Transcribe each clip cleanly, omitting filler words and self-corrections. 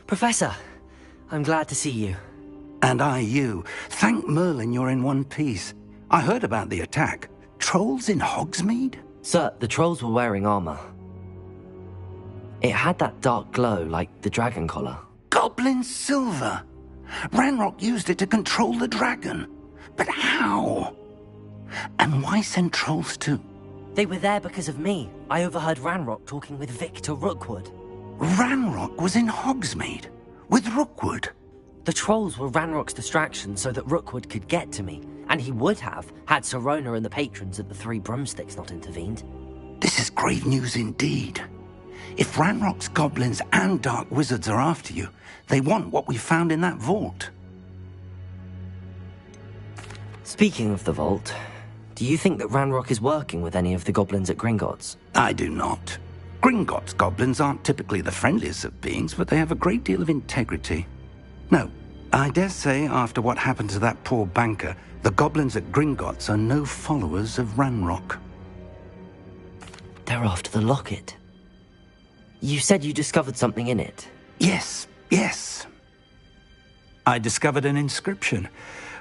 Professor, I'm glad to see you. And I you. Thank Merlin you're in one piece. I heard about the attack. Trolls in Hogsmeade? Sir, the trolls were wearing armor. It had that dark glow like the dragon collar. Goblin silver! Ranrock used it to control the dragon. But how? And why send trolls too? They were there because of me. I overheard Ranrock talking with Victor Rookwood. Ranrock was in Hogsmeade? With Rookwood? The trolls were Ranrock's distraction so that Rookwood could get to me. And he would have, had Sirona and the patrons at the Three Broomsticks not intervened. This is grave news indeed. If Ranrock's goblins and dark wizards are after you, they want what we found in that vault. Speaking of the vault, do you think that Ranrock is working with any of the goblins at Gringotts? I do not. Gringotts goblins aren't typically the friendliest of beings, but they have a great deal of integrity. No, I dare say after what happened to that poor banker, the goblins at Gringotts are no followers of Ranrock. They're after the locket. You said you discovered something in it. Yes. I discovered an inscription.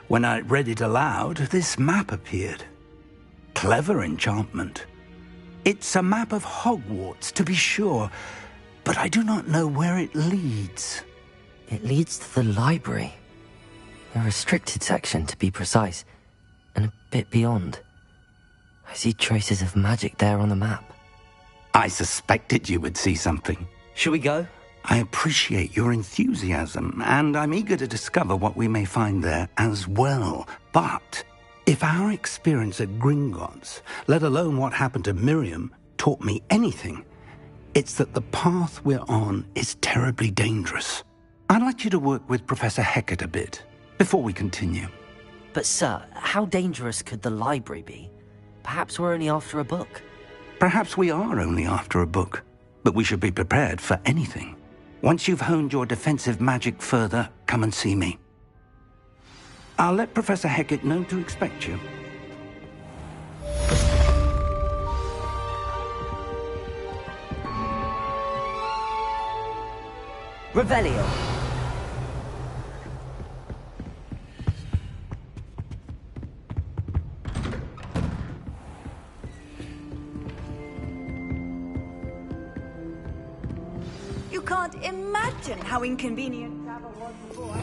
When I read it aloud, this map appeared. Clever enchantment. It's a map of Hogwarts, to be sure, but I do not know where it leads. It leads to the library. A restricted section, to be precise, and a bit beyond. I see traces of magic there on the map. I suspected you would see something. Shall we go? I appreciate your enthusiasm, and I'm eager to discover what we may find there as well. But if our experience at Gringotts, let alone what happened to Miriam, taught me anything, it's that the path we're on is terribly dangerous. I'd like you to work with Professor Hecat a bit before we continue. But sir, how dangerous could the library be? Perhaps we're only after a book. Perhaps we are only after a book, but we should be prepared for anything. Once you've honed your defensive magic further, come and see me. I'll let Professor Hecat know to expect you. Revelio. You can't imagine how inconvenient travel was before.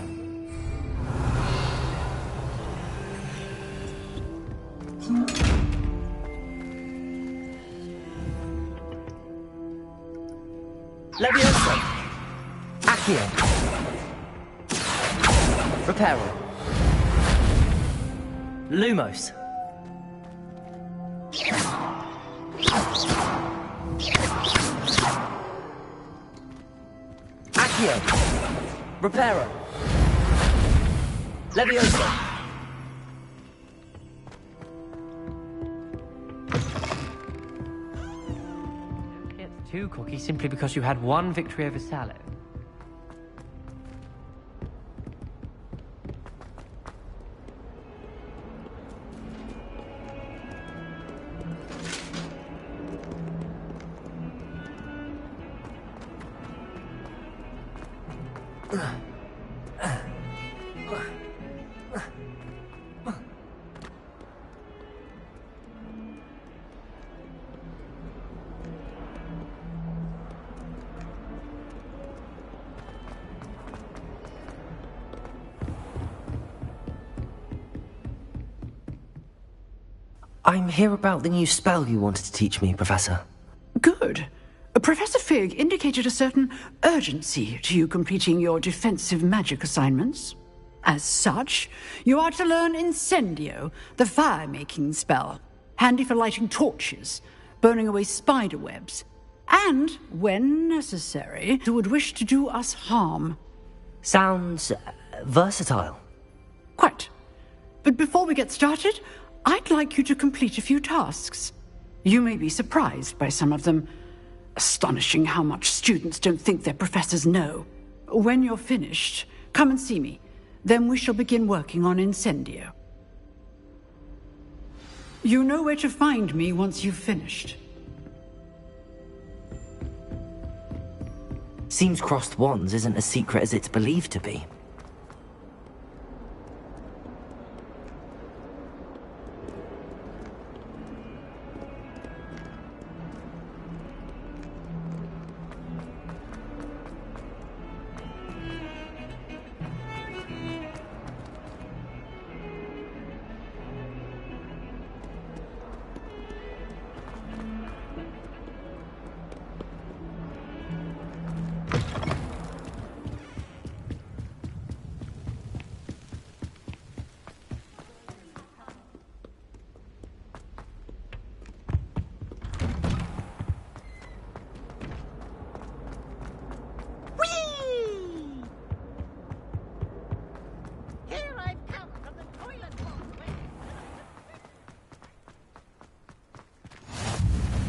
Leviosa. Accio. Reparo. Lumos. Accio. Reparo. Leviosa. It's too cocky simply because you had one victory over Sallow. I'm here about the new spell you wanted to teach me, Professor. Good. Professor Fig indicated a certain urgency to you completing your defensive magic assignments. As such, you are to learn Incendio, the fire-making spell, handy for lighting torches, burning away spider webs, and, when necessary, who would wish to do us harm. Sounds versatile. Quite. But before we get started, I'd like you to complete a few tasks. You may be surprised by some of them. Astonishing how much students don't think their professors know. When you're finished, come and see me. Then we shall begin working on Incendio. You know where to find me once you've finished. Seems crossed wands isn't as secret as it's believed to be.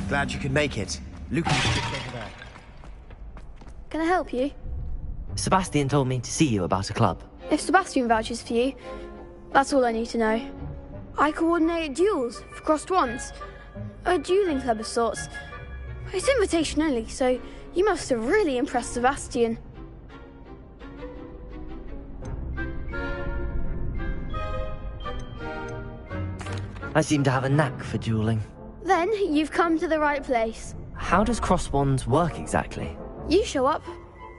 Glad you could make it. Lucan's just over there. Can I help you? Sebastian told me to see you about a club. If Sebastian vouches for you, that's all I need to know. I coordinate duels for crossed wands. A dueling club of sorts. It's invitation only, so you must have really impressed Sebastian. I seem to have a knack for dueling. Then you've come to the right place. How does crossed wands work exactly? You show up,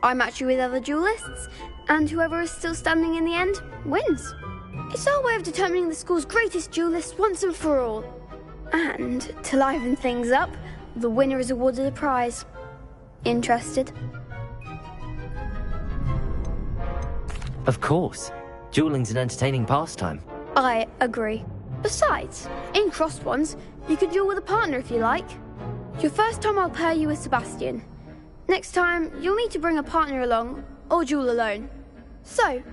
I match you with other duelists, and whoever is still standing in the end wins. It's our way of determining the school's greatest duelist once and for all. And to liven things up, the winner is awarded a prize. Interested? Of course. Dueling's an entertaining pastime. I agree. Besides, in crossed wands, you can duel with a partner if you like. Your first time I'll pair you with Sebastian. Next time, you'll need to bring a partner along, or duel alone. So,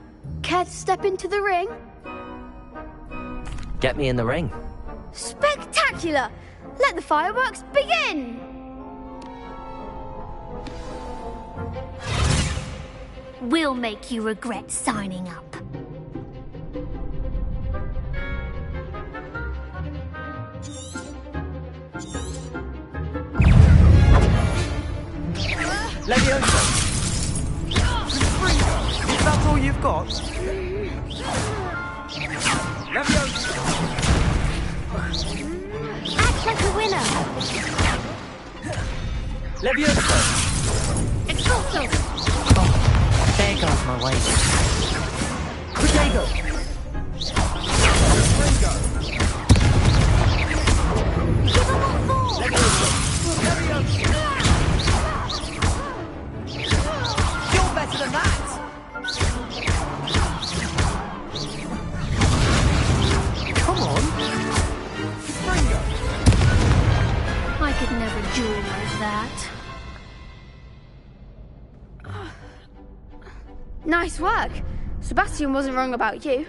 care to step into the ring? Get me in the ring. Spectacular! Let the fireworks begin! We'll make you regret signing up. Leviosa! If that's all you've got. Leviosa! Act like a winner. Leviosa! Expulso! There goes my way. Protego! Ringo! Give him a fall! Leviosa! You're better than that! Come on! Ringo! I could never duel like that. Nice work. Sebastian wasn't wrong about you.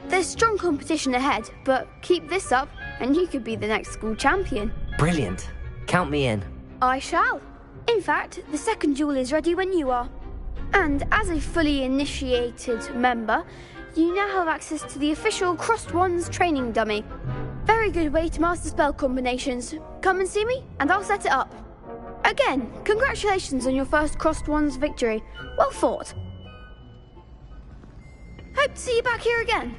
There's strong competition ahead, but keep this up and you could be the next school champion. Brilliant. Count me in. I shall. In fact, the second duel is ready when you are. And as a fully initiated member, you now have access to the official Crossed Wands training dummy. Very good way to master spell combinations. Come and see me, and I'll set it up. Again, congratulations on your first Crossed Wands victory. Well fought. Hope to see you back here again.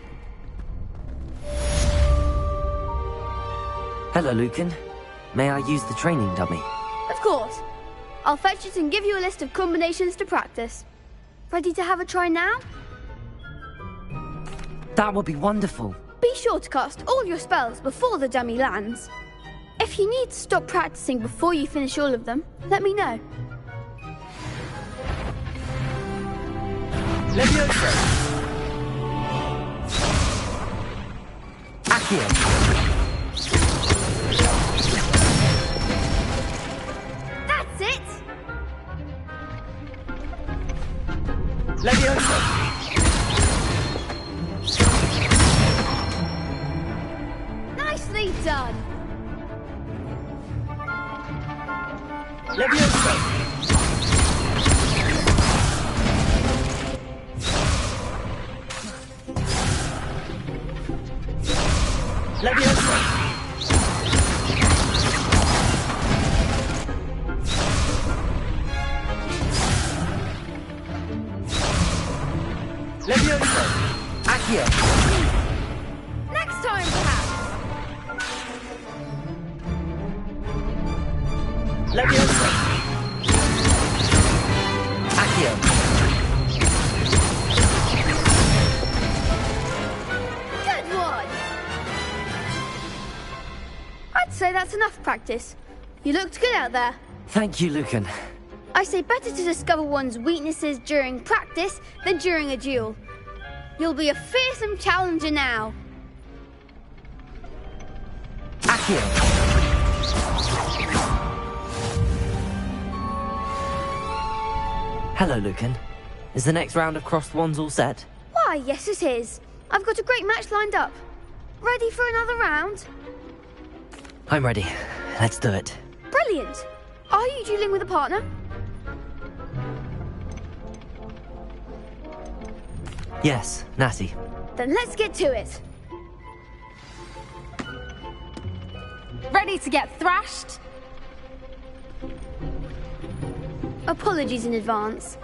Hello, Lucan. May I use the training dummy? Of course. I'll fetch it and give you a list of combinations to practice. Ready to have a try now? That would be wonderful. Be sure to cast all your spells before the dummy lands. If you need to stop practicing before you finish all of them, let me know. Leviosa! Accio! That's it! Leviosa! Nicely done! Leviosa! Leviosa! Levioso! Accio! Next time, perhaps. Levioso! Accio! Good one. I'd say that's enough practice. You looked good out there. Thank you, Lucan. I say better to discover one's weaknesses during practice than during a duel. You'll be a fearsome challenger now. Accio! Hello, Lucan. Is the next round of crossed wands all set? Why, yes it is. I've got a great match lined up. Ready for another round? I'm ready. Let's do it. Brilliant. Are you dueling with a partner? Yes, Natty. Then let's get to it. Ready to get thrashed? Apologies in advance.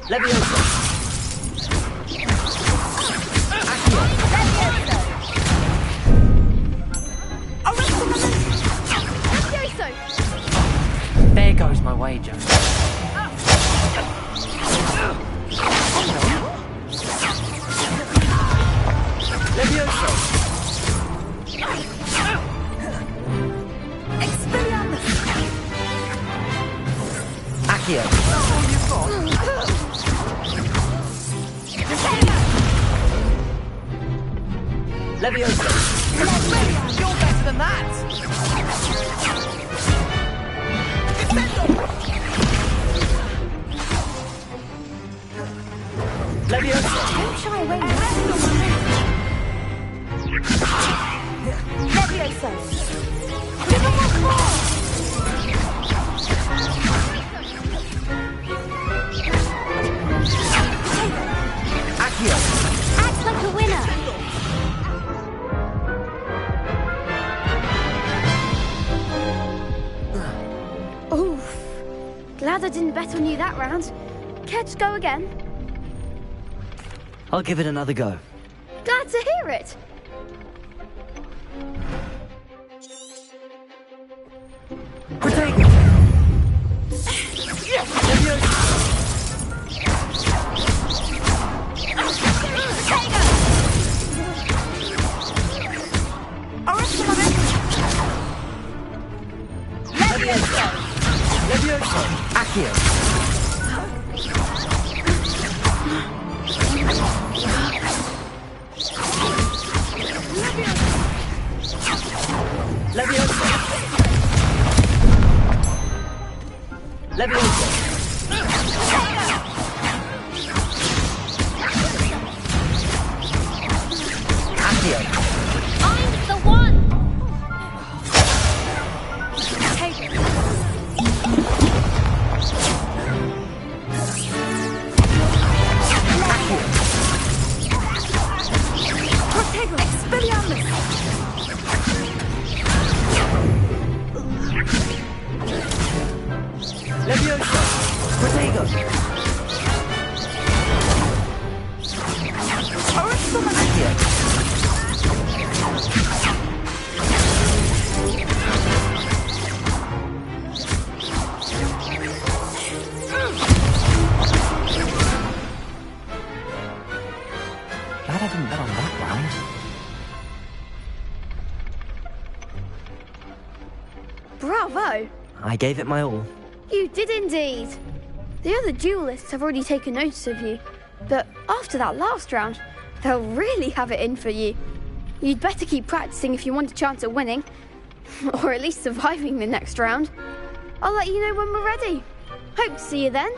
Levioso! Accio! Levioso! There goes my wager. Levioso! Accio! Levioso! You're better than that! Levioso! Don't shy away. Levioso! Give him one more! Accio! Act like a winner. Oof. Glad I didn't bet on you that round. Care to go again? I'll give it another go. Glad to hear it. Protego! Levioso! Levioso! Levioso! Accio! Levioso! Levioso! Accio! I'm the one. Protego! Expelliarmus! Levioso! Protego! Accio! Glad I didn't bet on that round. Bravo. I gave it my all. You did indeed. The other duelists have already taken notice of you, but after that last round, they'll really have it in for you. You'd better keep practicing if you want a chance at winning, or at least surviving the next round. I'll let you know when we're ready. Hope to see you then.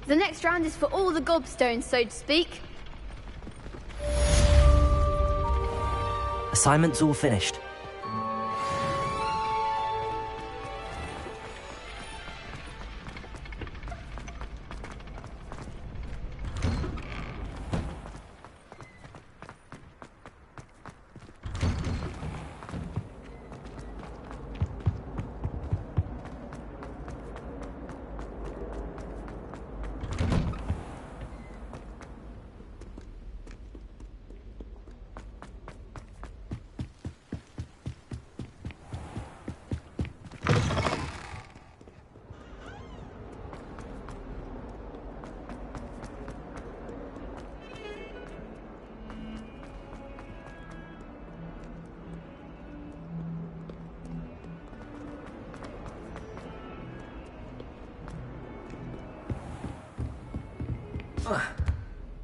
The next round is for all the gobstones, so to speak. Assignment's all finished.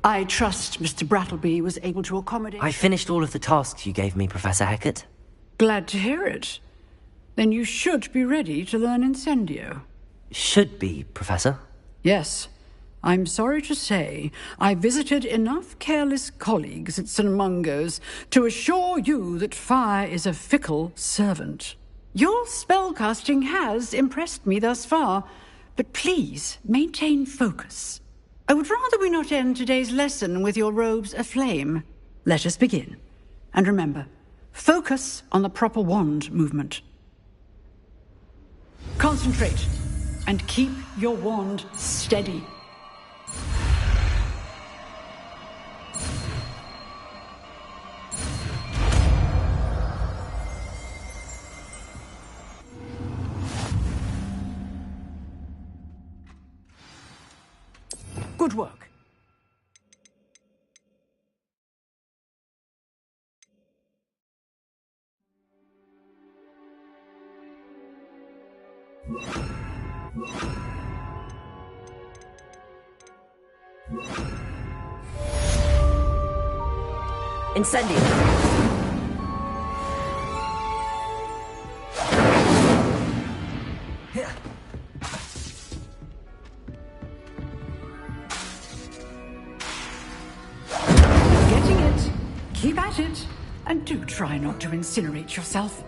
I trust Mr. Brattleby was able to accommodate... I finished all of the tasks you gave me, Professor Hecat. Glad to hear it. Then you should be ready to learn Incendio. Should be, Professor. Yes. I'm sorry to say, I visited enough careless colleagues at St. Mungo's to assure you that fire is a fickle servant. Your spellcasting has impressed me thus far, but please maintain focus. I would rather we not end today's lesson with your robes aflame. Let us begin. And remember, focus on the proper wand movement. Concentrate, and keep your wand steady. Good work. Incendio! Getting it. Keep at it. And do try not to incinerate yourself.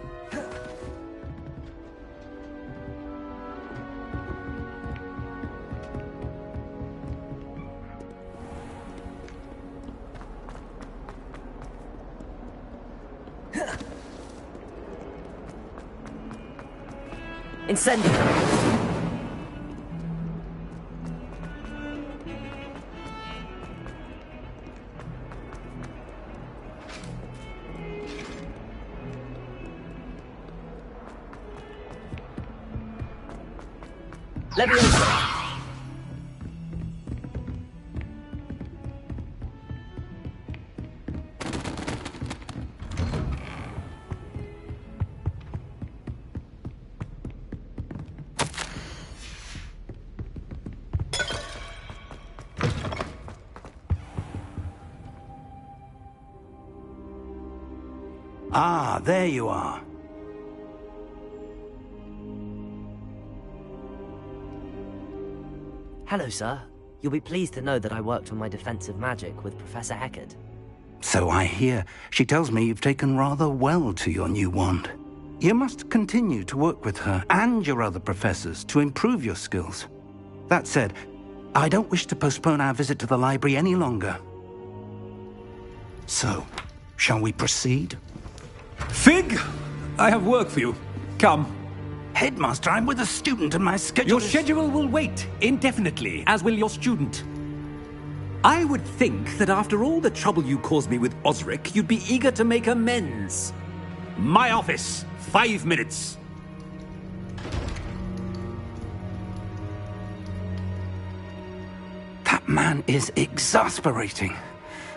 Incendio! Leviosa! Ah, there you are. Hello, sir. You'll be pleased to know that I worked on my defensive magic with Professor Hecat. So I hear. She tells me you've taken rather well to your new wand. You must continue to work with her and your other professors to improve your skills. That said, I don't wish to postpone our visit to the library any longer. So, shall we proceed? Fig! I have work for you. Come. Headmaster, I'm with a student and my schedule Your schedule will wait indefinitely, as will your student. I would think that after all the trouble you caused me with Osric, you'd be eager to make amends. My office, 5 minutes. That man is exasperating.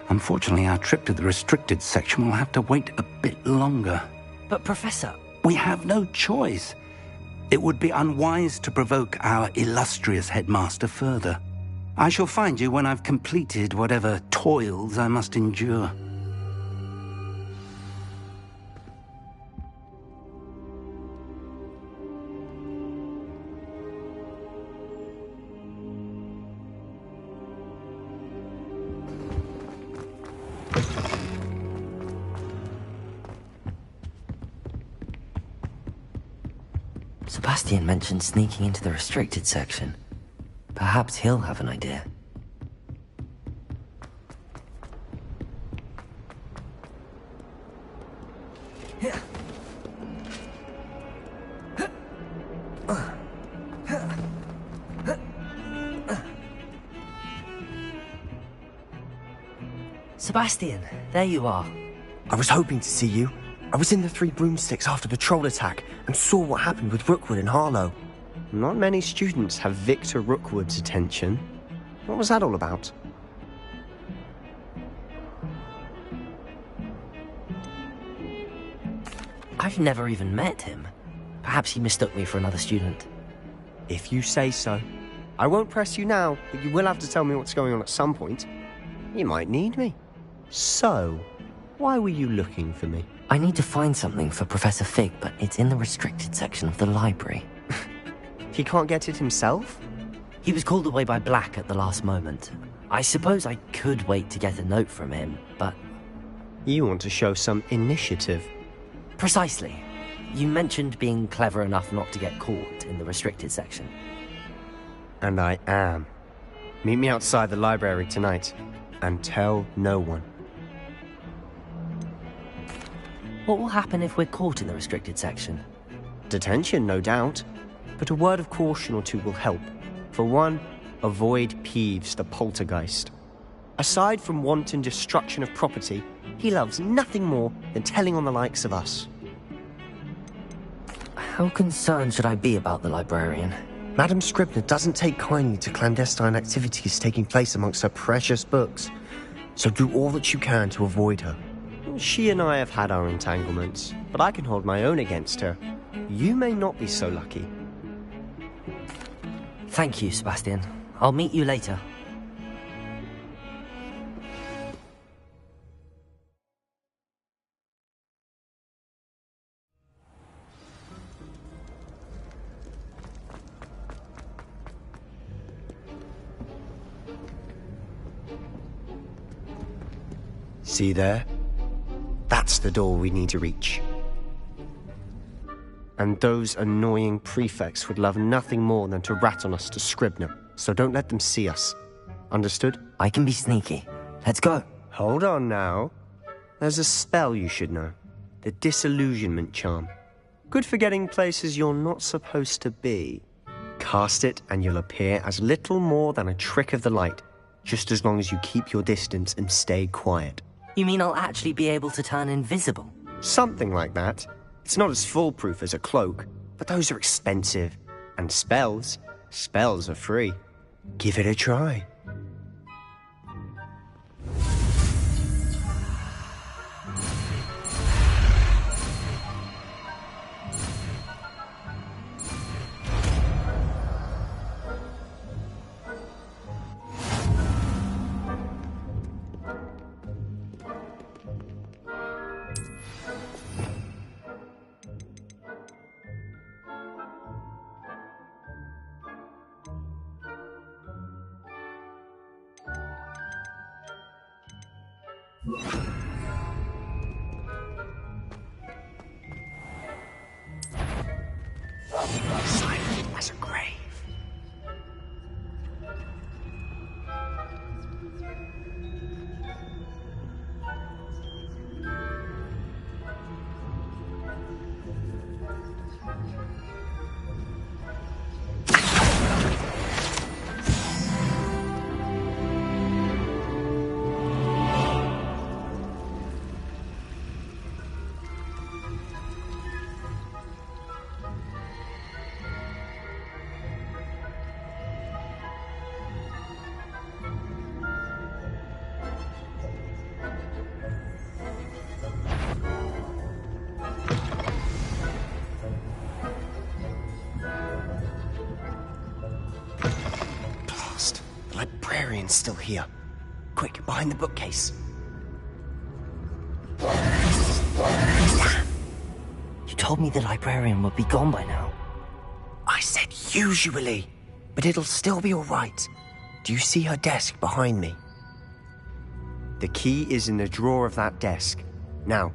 Unfortunately, our trip to the restricted section will have to wait a bit longer. But, Professor... We have no choice. It would be unwise to provoke our illustrious headmaster further. I shall find you when I've completed whatever toils I must endure. Sebastian mentioned sneaking into the restricted section. Perhaps he'll have an idea. Sebastian, there you are. I was hoping to see you. I was in the Three Broomsticks after the troll attack and saw what happened with Rookwood and Harlow. Not many students have Victor Rookwood's attention. What was that all about? I've never even met him. Perhaps he mistook me for another student. If you say so. I won't press you now, but you will have to tell me what's going on at some point. You might need me. So, why were you looking for me? I need to find something for Professor Fig, but it's in the restricted section of the library. He can't get it himself? He was called away by Black at the last moment. I suppose I could wait to get a note from him, but... You want to show some initiative. Precisely. You mentioned being clever enough not to get caught in the restricted section. And I am. Meet me outside the library tonight, and tell no one. What will happen if we're caught in the restricted section? Detention, no doubt. But a word of caution or two will help. For one, avoid Peeves, the poltergeist. Aside from wanton destruction of property, he loves nothing more than telling on the likes of us. How concerned should I be about the librarian? Madam Scribner doesn't take kindly to clandestine activities taking place amongst her precious books, so do all that you can to avoid her. She and I have had our entanglements, but I can hold my own against her. You may not be so lucky. Thank you, Sebastian. I'll meet you later. See there? That's the door we need to reach. And those annoying prefects would love nothing more than to rat on us to Scribner, so don't let them see us. Understood? I can be sneaky. Let's go. Hold on now. There's a spell you should know. The disillusionment charm. Good for getting places you're not supposed to be. Cast it and you'll appear as little more than a trick of the light, just as long as you keep your distance and stay quiet. You mean I'll actually be able to turn invisible? Something like that. It's not as foolproof as a cloak, but those are expensive. And spells are free. Give it a try. Silent as a grave. Librarian's still here. Quick, behind the bookcase. Damn. You told me the librarian would be gone by now. I said usually, but it'll still be all right. Do you see her desk behind me? The key is in the drawer of that desk. Now,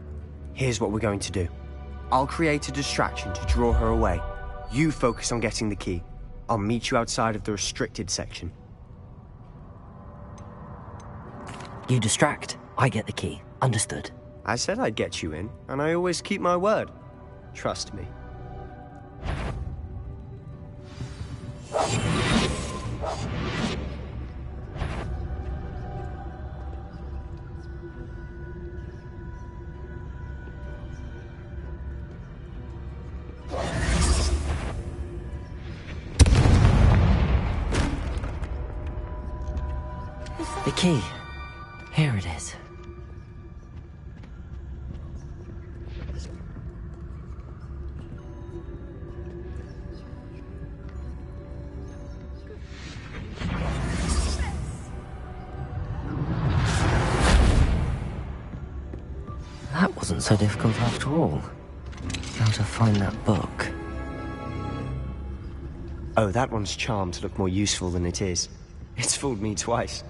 here's what we're going to do. I'll create a distraction to draw her away. You focus on getting the key. I'll meet you outside of the restricted section. You distract, I get the key. Understood. I said I'd get you in, and I always keep my word. Trust me. The key. Here it is. wasn't so difficult after all. How to find that book? Oh, that one's charmed to look more useful than it is. It's fooled me twice.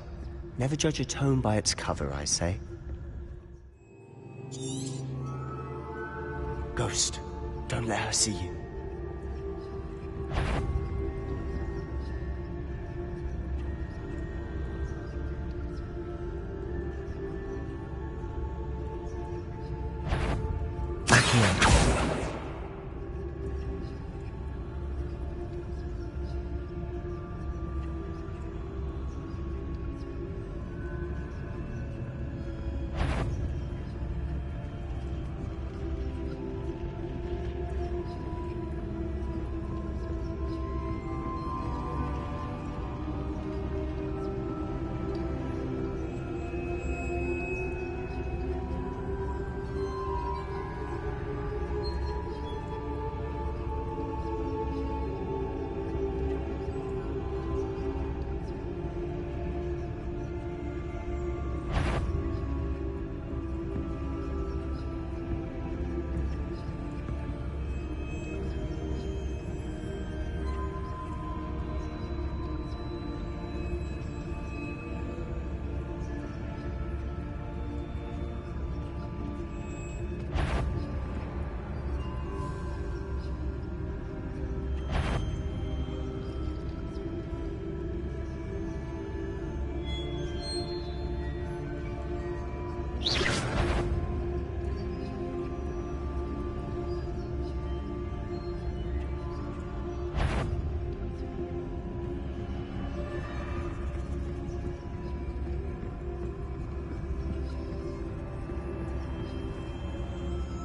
Never judge a tome by its cover, I say. Ghost, don't let her see you. Back here.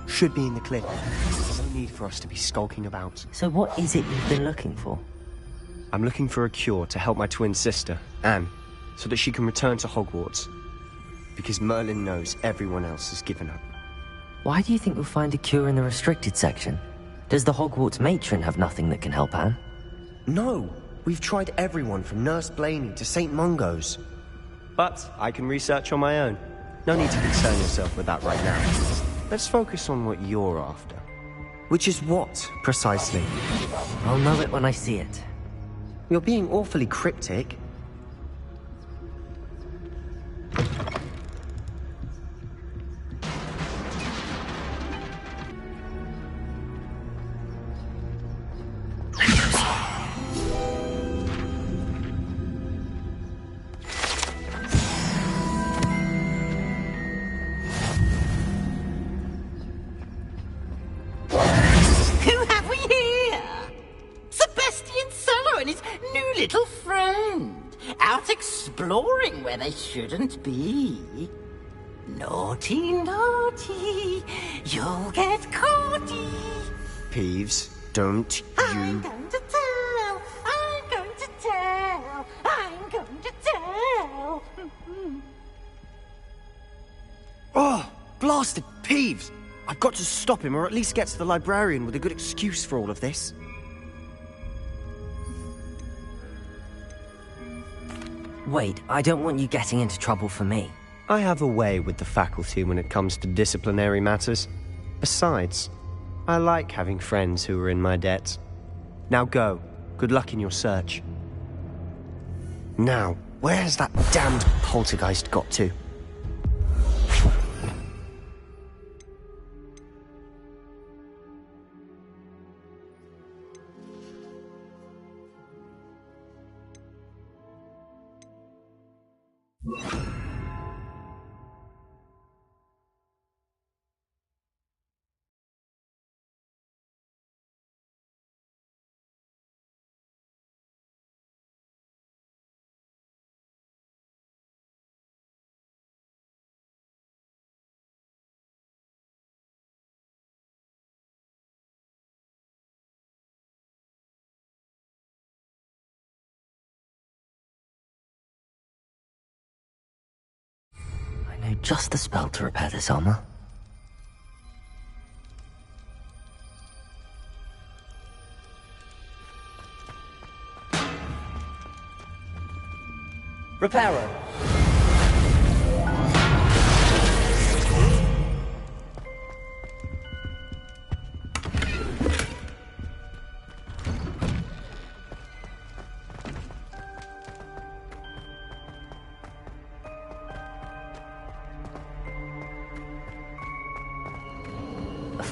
Should be in the cliff. There's no need for us to be skulking about. So what is it you've been looking for? I'm looking for a cure to help my twin sister, Anne, so that she can return to Hogwarts. Because Merlin knows everyone else has given up. Why do you think you'll find a cure in the restricted section? Does the Hogwarts matron have nothing that can help Anne? No! We've tried everyone from Nurse Blaney to St. Mungo's. But I can research on my own. No need to concern yourself with that right now. Let's focus on what you're after. Which is what, precisely? I'll know it when I see it. You're being awfully cryptic. Exploring where they shouldn't be. Naughty, naughty, you'll get caughty. Peeves, don't you... I'm going to tell, I'm going to tell, I'm going to tell. Oh, blasted Peeves! I've got to stop him, or at least get to the librarian with a good excuse for all of this. Wait, I don't want you getting into trouble for me. I have a way with the faculty when it comes to disciplinary matters. Besides, I like having friends who are in my debt. Now go. Good luck in your search. Now, where's that damned poltergeist got to? I know just the spell to repair this armor. Reparo.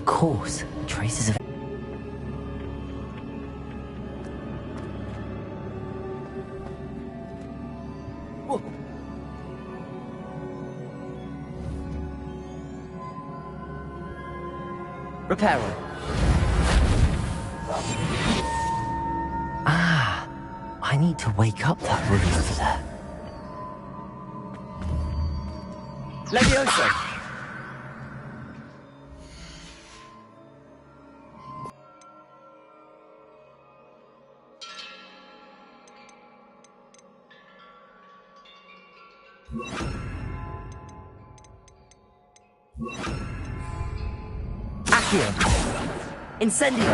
Of course, traces of... Repair on. Ah, I need to wake up that room over there. Levioso! Accio! Incendio!